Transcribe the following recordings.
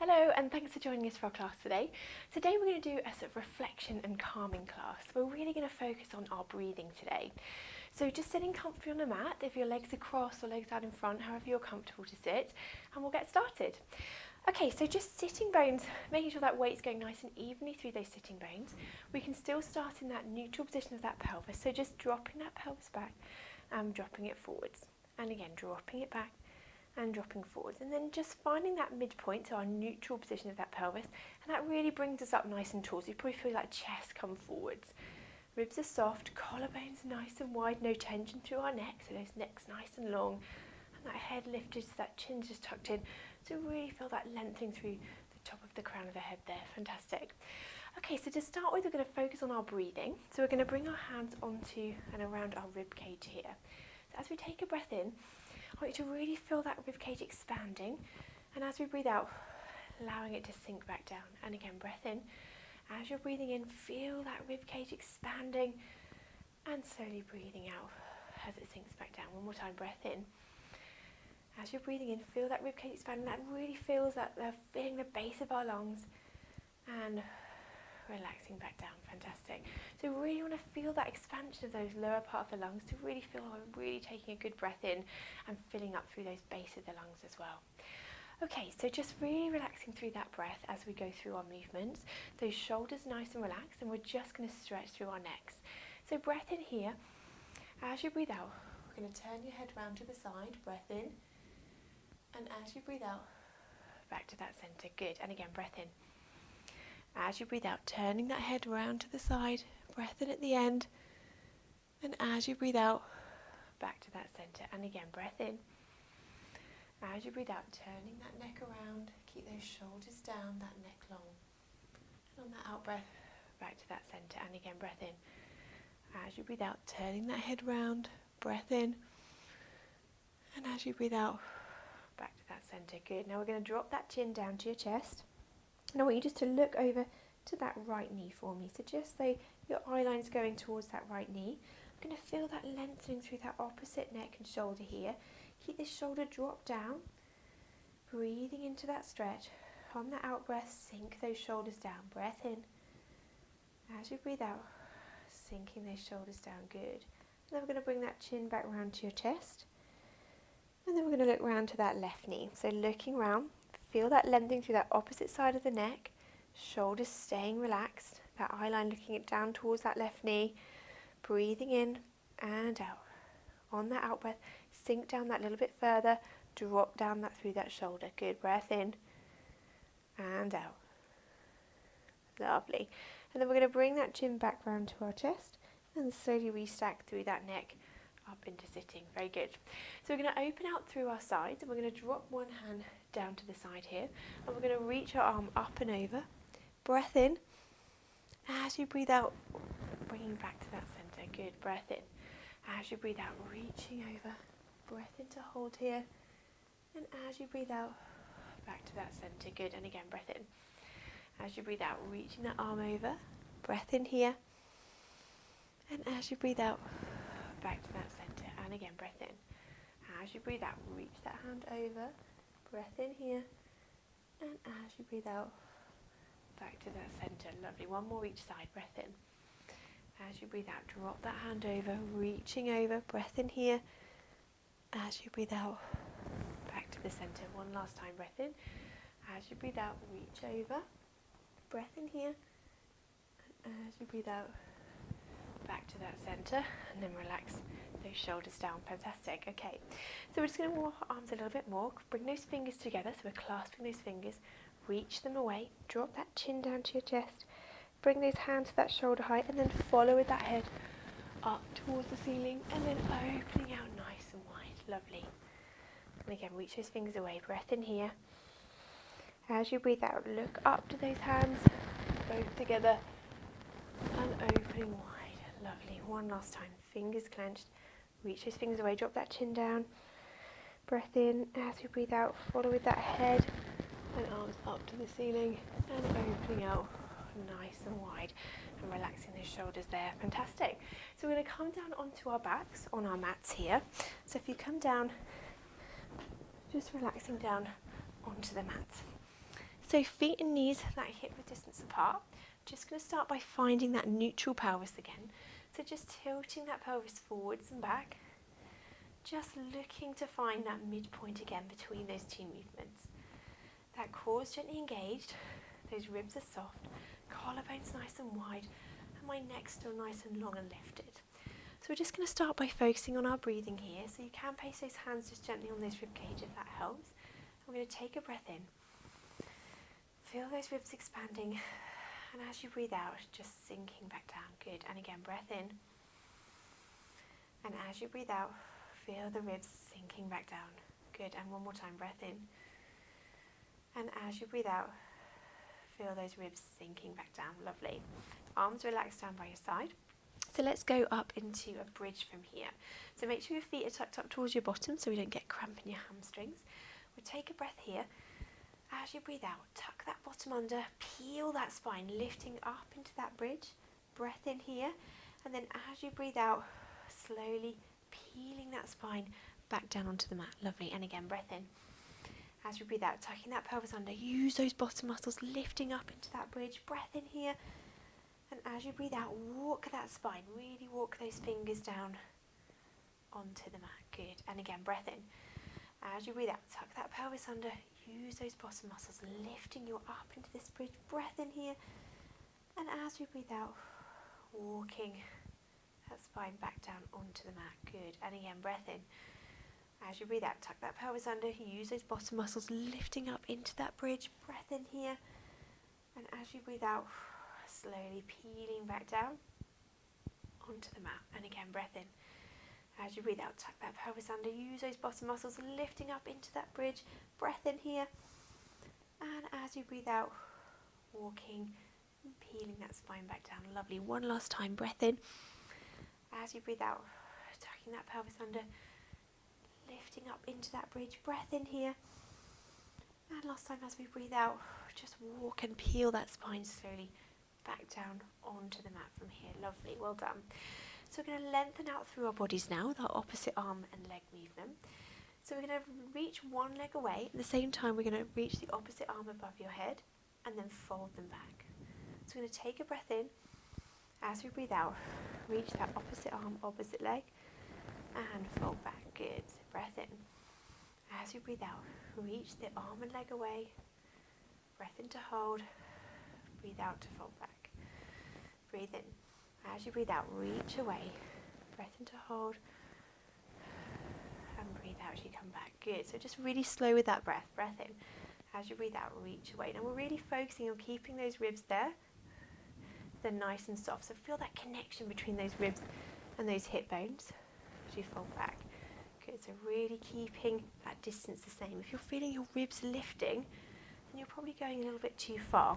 Hello and thanks for joining us for our class today. Today we're going to do a sort of reflection and calming class. We're really going to focus on our breathing today. So just sitting comfortably on the mat, if your legs are crossed or legs out in front, however you're comfortable to sit, and we'll get started. Okay, so just sitting bones, making sure that weight's going nice and evenly through those sitting bones. We can still start in that neutral position of that pelvis, so just dropping that pelvis back and dropping it forwards. And again, dropping it back and dropping forwards, and then just finding that midpoint, so our neutral position of that pelvis, and that really brings us up nice and tall, so you probably feel that chest come forwards. Ribs are soft, collarbones nice and wide, no tension through our neck, so those necks nice and long, and that head lifted so that chin's just tucked in, so really feel that lengthening through the top of the crown of the head there. Fantastic. Okay, so to start with, we're going to focus on our breathing, so we're going to bring our hands onto and around our rib cage here. So as we take a breath in, I want you to really feel that rib cage expanding, and as we breathe out, allowing it to sink back down. And again, breath in. As you're breathing in, feel that rib cage expanding, and slowly breathing out as it sinks back down. One more time, breath in. As you're breathing in, feel that rib cage expanding. That really feels that they're filling the base of our lungs, and relaxing back down. Fantastic. So really want to feel that expansion of those lower part of the lungs, to really feel like we're really taking a good breath in and filling up through those base of the lungs as well. Okay, so just really relaxing through that breath as we go through our movements. Those shoulders nice and relaxed, and we're just going to stretch through our necks. So breath in here. As you breathe out, we're going to turn your head round to the side, breath in, and as you breathe out, back to that centre. Good. And again, breath in. As you breathe out, turning that head round to the side, breath in at the end, and as you breathe out, back to that centre. And again, breath in. As you breathe out, turning that neck around, keep those shoulders down, that neck long. And on that out breath, back to that centre. And again, breath in. As you breathe out, turning that head round, breath in, and as you breathe out, back to that centre. Good. Now we're going to drop that chin down to your chest. And I want you just to look over to that right knee for me. So just so your eye line's going towards that right knee. I'm going to feel that lengthening through that opposite neck and shoulder here. Keep this shoulder drop down. Breathing into that stretch. On the out breath, sink those shoulders down. Breath in. As you breathe out, sinking those shoulders down. Good. And then we're going to bring that chin back round to your chest. And then we're going to look round to that left knee. So looking round. Feel that lengthening through that opposite side of the neck, shoulders staying relaxed, that eye line looking it down towards that left knee, breathing in and out. On that out breath, sink down that little bit further, drop down that through that shoulder. Good, breath in and out. Lovely. And then we're going to bring that chin back round to our chest and slowly restack through that neck up into sitting. Very good. So we're going to open out through our sides, and we're going to drop one hand down to the side here, and we're going to reach our arm up and over. Breath in. As you breathe out, bringing back to that centre. Good. Breath in. As you breathe out, reaching over. Breath in to hold here, and as you breathe out, back to that centre. Good. And again, breath in. As you breathe out, reaching that arm over. Breath in here, and as you breathe out, back to that centre. And again, breath in. As you breathe out, reach that hand over. Breath in here, and as you breathe out, back to that centre. Lovely. One more each side. Breath in. As you breathe out, drop that hand over, reaching over. Breath in here. As you breathe out, back to the centre. One last time. Breath in. As you breathe out, reach over. Breath in here, and as you breathe out, back to that centre, and then relax those shoulders down. Fantastic. Okay, so we're just going to walk our arms a little bit more. Bring those fingers together, so we're clasping those fingers. Reach them away. Drop that chin down to your chest. Bring those hands to that shoulder height, and then follow with that head up towards the ceiling, and then opening out nice and wide. Lovely. And again, reach those fingers away. Breath in here. As you breathe out, look up to those hands, both together, and opening wide. Lovely. One last time. Fingers clenched. Reach those fingers away. Drop that chin down. Breath in. As you breathe out, follow with that head and arms up to the ceiling, and opening out nice and wide, and relaxing those shoulders there. Fantastic. So we're going to come down onto our backs on our mats here. So if you come down, just relaxing down onto the mats. So feet and knees that hip width distance apart. Just going to start by finding that neutral pelvis again. So just tilting that pelvis forwards and back. Just looking to find that midpoint again between those two movements. That core is gently engaged, those ribs are soft, collarbone's nice and wide, and my neck's still nice and long and lifted. So we're just going to start by focusing on our breathing here. So you can place those hands just gently on this ribcage if that helps. I'm going to take a breath in. Feel those ribs expanding, and as you breathe out, just sinking back down. Good. And again, breath in. And as you breathe out, feel the ribs sinking back down. Good. And one more time, breath in. And as you breathe out, feel those ribs sinking back down. Lovely. Arms relaxed down by your side. So let's go up into a bridge from here. So make sure your feet are tucked up towards your bottom so we don't get cramp in your hamstrings. We'll take a breath here. As you breathe out, tuck that bottom under, peel that spine, lifting up into that bridge. Breath in here. And then as you breathe out, slowly peeling that spine back down onto the mat. Lovely. And again, breath in. As you breathe out, tucking that pelvis under, use those bottom muscles, lifting up into that bridge. Breath in here. And as you breathe out, walk that spine, really walk those fingers down onto the mat. Good. And again, breath in. As you breathe out, tuck that pelvis under, use those bottom muscles, lifting you up into this bridge. Breath in here. And as you breathe out, walking that spine back down onto the mat. Good. And again, breath in. As you breathe out, tuck that pelvis under, use those bottom muscles, lifting up into that bridge. Breath in here. And as you breathe out, slowly peeling back down onto the mat. And again, breath in. As you breathe out, tuck that pelvis under, use those bottom muscles, lifting up into that bridge. Breath in here. And as you breathe out, walking and peeling that spine back down. Lovely. One last time, breath in. As you breathe out, tucking that pelvis under, lifting up into that bridge. Breath in here. And last time, as we breathe out, just walk and peel that spine slowly back down onto the mat from here. Lovely, well done. So we're going to lengthen out through our bodies now with our opposite arm and leg movement. So we're going to reach one leg away. At the same time, we're going to reach the opposite arm above your head and then fold them back. So we're going to take a breath in. As we breathe out, reach that opposite arm, opposite leg, and fold back. Good. So breath in. As you breathe out, reach the arm and leg away. Breath in to hold. Breathe out to fold back. Breathe in. As you breathe out, reach away. Breath in to hold. And breathe out as you come back. Good. So just really slow with that breath. Breath in. As you breathe out, reach away. Now we're really focusing on keeping those ribs there. They're nice and soft. So feel that connection between those ribs and those hip bones as you fold back. Good. So really keeping that distance the same. If you're feeling your ribs lifting, then you're probably going a little bit too far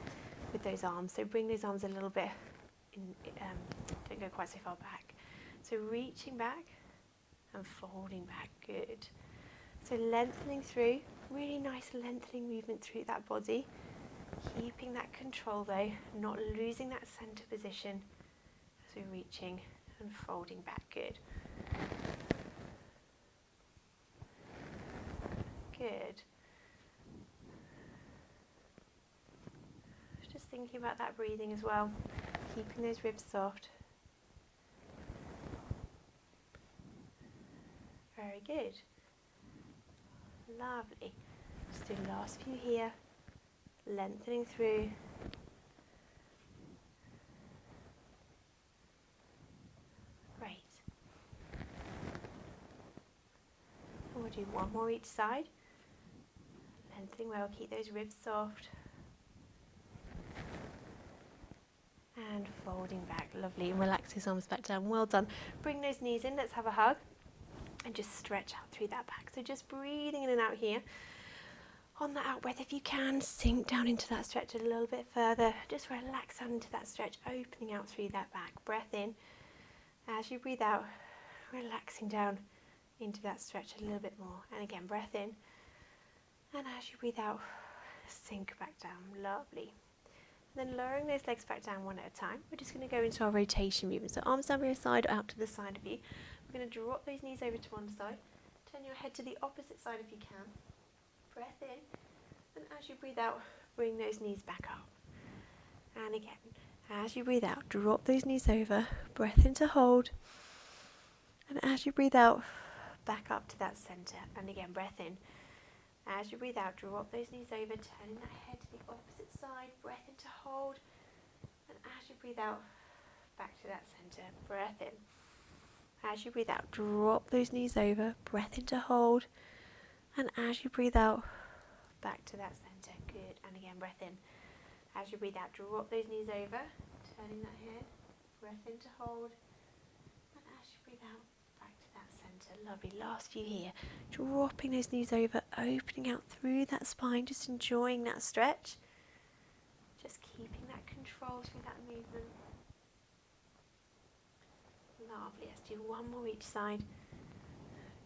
with those arms. So bring those arms a little bit in, don't go quite so far back. So reaching back and folding back. Good. So lengthening through, really nice lengthening movement through that body. Keeping that control though, not losing that center position as we're reaching and folding back. Good. Good. Just thinking about that breathing as well, keeping those ribs soft. Very good. Lovely. Just do the last few here. Lengthening through. Great. And we'll do one more each side. Lengthening well, keep those ribs soft. And folding back. Lovely. And relax those arms back down. Well done. Bring those knees in. Let's have a hug. And just stretch out through that back. So just breathing in and out here. On that out breath, if you can, sink down into that stretch a little bit further. Just relax down into that stretch, opening out through that back. Breath in. As you breathe out, relaxing down into that stretch a little bit more. And again, breath in. And as you breathe out, sink back down. Lovely. And then lowering those legs back down one at a time. We're just going to go into our rotation movement. So arms down by your side, out to the side of you. We're going to drop those knees over to one side. Turn your head to the opposite side if you can. Breath in, and as you breathe out, bring those knees back up. And again, as you breathe out, drop those knees over, breath in to hold. And as you breathe out, back up to that centre. And again, breath in. As you breathe out, drop those knees over, turning that head to the opposite side, breath in to hold. And as you breathe out, back to that centre, breath in. As you breathe out, drop those knees over, breath in to hold. And as you breathe out, back to that centre. Good. And again, breath in. As you breathe out, drop those knees over, turning that head, breath in to hold. And as you breathe out, back to that centre. Lovely. Last few here. Dropping those knees over, opening out through that spine, just enjoying that stretch. Just keeping that control through that movement. Lovely. Let's do one more each side.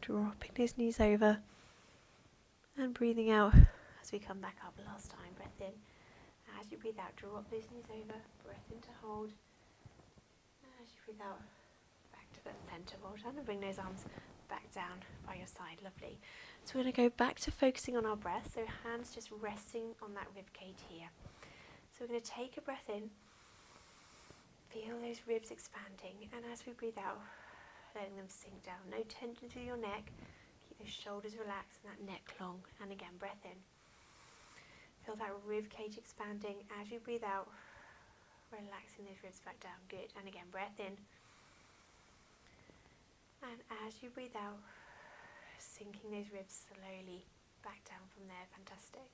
Dropping those knees over and breathing out as we come back up. Last time, breath in. As you breathe out, drop those knees over, breath in to hold. And as you breathe out, back to that centre. Well done, and bring those arms back down by your side. Lovely. So we're going to go back to focusing on our breath. So hands just resting on that rib cage here. So we're going to take a breath in. Feel those ribs expanding. And as we breathe out, letting them sink down. No tension through your neck. Keep those shoulders relaxed and that neck long. And again, breath in. Feel that rib cage expanding. As you breathe out, relaxing those ribs back down. Good. And again, breath in. And as you breathe out, sinking those ribs slowly back down from there. Fantastic.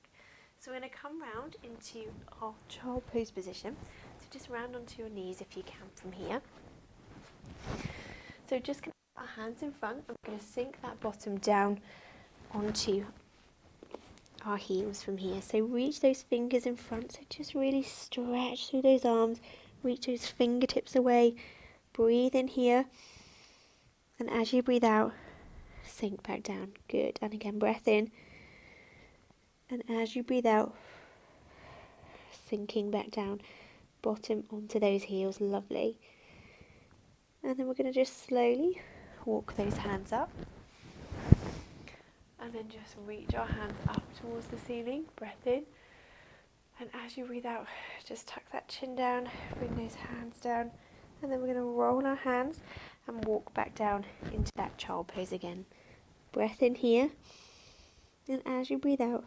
So we're going to come round into our child pose position. So just round onto your knees if you can from here. So just going to put our hands in front. I'm going to sink that bottom down onto our heels from here. So reach those fingers in front. So just really stretch through those arms. Reach those fingertips away. Breathe in here. And as you breathe out, sink back down. Good. And again, breath in. And as you breathe out, sinking back down, bottom onto those heels. Lovely. And then we're going to just slowly walk those hands up. And then just reach our hands up towards the ceiling. Breath in. And as you breathe out, just tuck that chin down, bring those hands down. And then we're going to roll our hands and walk back down into that child pose again. Breath in here. And as you breathe out,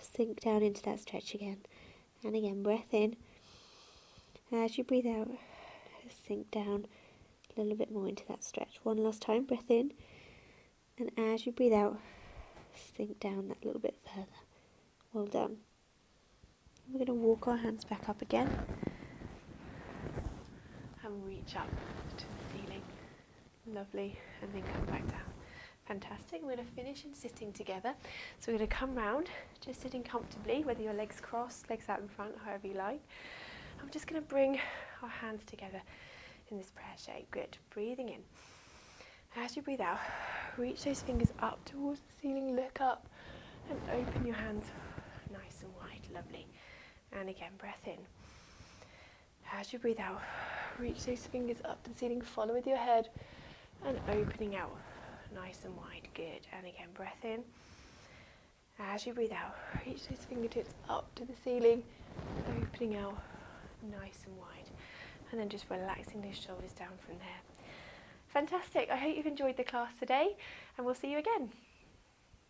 sink down into that stretch again. And again, breath in. As you breathe out, sink down a little bit more into that stretch. One last time, breath in. And as you breathe out, sink down that little bit further. Well done. We're going to walk our hands back up again. And reach up to the ceiling. Lovely. And then come back down. Fantastic. We're going to finish in sitting together. So we're going to come round, just sitting comfortably, whether your legs crossed, legs out in front, however you like. I'm just going to bring our hands together in this prayer shape. Good. Breathing in. As you breathe out, reach those fingers up towards the ceiling, look up and open your hands nice and wide. Lovely. And again, breath in. As you breathe out, reach those fingers up to the ceiling, follow with your head and opening out nice and wide. Good. And again, breath in. As you breathe out, reach those fingertips up to the ceiling, opening out nice and wide. And then just relaxing those shoulders down from there. Fantastic. I hope you've enjoyed the class today and we'll see you again.